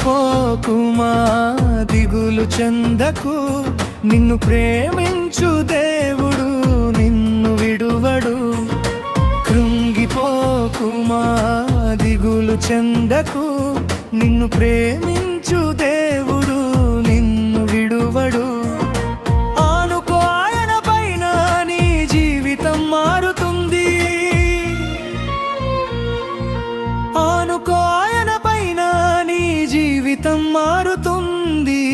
కృంగిపోకుమా దిగులు చెందకు, నిన్ను ప్రేమించు దేవుడు నిన్ను విడువడు. కృంగిపోకుమా దిగులు చెందకు, నిన్ను ప్రేమించు దేవుడు నిన్ను విడువడు. ఆనుకో ఆయన పైన నీ జీవితం మారుతుంది. ఆనుకో ఆయన పైన నీ జీవితం మారుతుంది.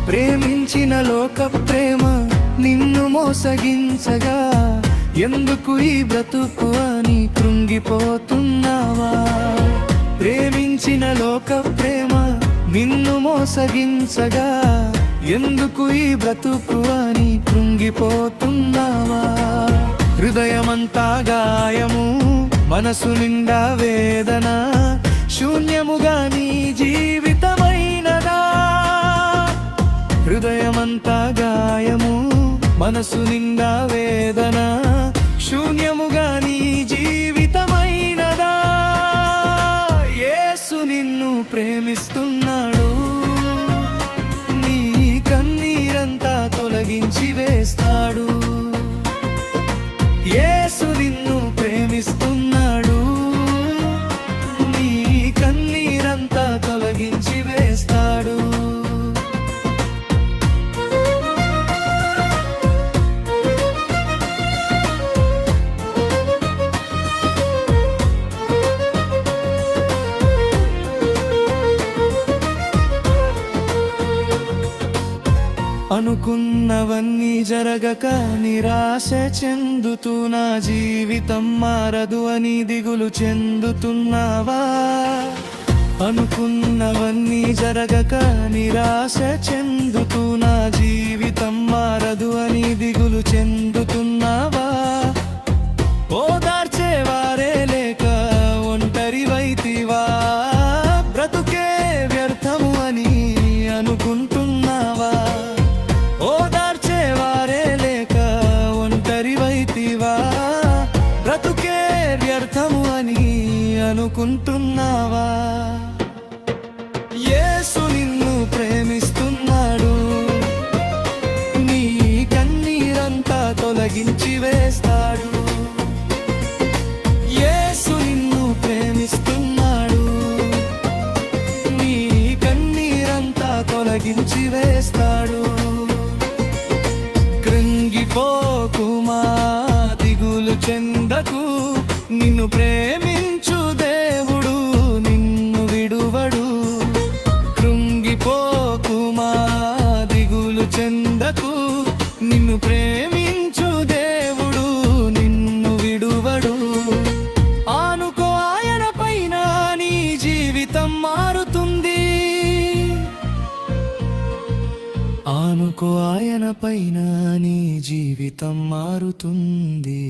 ప్రేమించిన లోక ప్రేమ నిన్ను మోసగించగా, ఎందుకు ఈ బ్రతుకు అని కృంగిపోతున్నావా? ప్రేమించిన లోక ప్రేమ నిన్ను మోసగించగా, ఎందుకు ఈ బ్రతుకు అని కృంగిపోతున్నావా? హృదయమంతా గాయము, మనసు నిండా వేదన, శూన్యముగా నీ జీవితమైనదా? హృదయమంతా గాయము, మనసు నిండా వేదన, శూన్యముగా నీ జీవితమైనదా? యేసు నిన్ను ప్రేమిస్తున్నాడు, నీ కన్నీరంతా తొలగించి వేస్తాడు. యేసు నిన్ను ప్రేమిస్తున్నాడు, నీ కన్నీరంతా తొలగించి వేస్తాడు. అనుకున్నవన్నీ జరగక నిరాశ చెందుతూ నా జీవితం మారదు అని దిగులు చెందుతున్నావా? అనుకున్నవన్నీ జరగక నిరాశ చెందుతూ నా జీవితం మారదు అని దిగులు చెందుతున్నావా? ఓదార్చేవారే లేక ఒంటరివైతివా? బ్రతుకే వ్యర్థము అని అనుకుంటున్నావా? ఓదార్చేవారే లేక ఒంటరివైతివా? బ్రతుకే వ్యర్థము అని అనుకుంటున్నావా? యేసు నిన్ను ప్రేమిస్తున్నాడు, నీ కన్నీరంతా తొలగించి వేస్తాడు. యేసు నిన్ను ప్రేమిస్తున్నాడు, నీ కన్నీరంతా తొలగించి వేస్తాడు. కృంగిపోకుమా దిగులు చెందకు, నిన్ను ప్రేమించు దేవుడు నిన్ను విడువడు. కృంగిపోకుమా దిగులు చెందకు, నిన్ను ప్రేమించు దేవుడు నిన్ను విడువడు. ఆనుకో ఆయన పైన నీ జీవితం మారుతుంది. ఆనుకో ఆయన పైన నీ జీవితం మారుతుంది.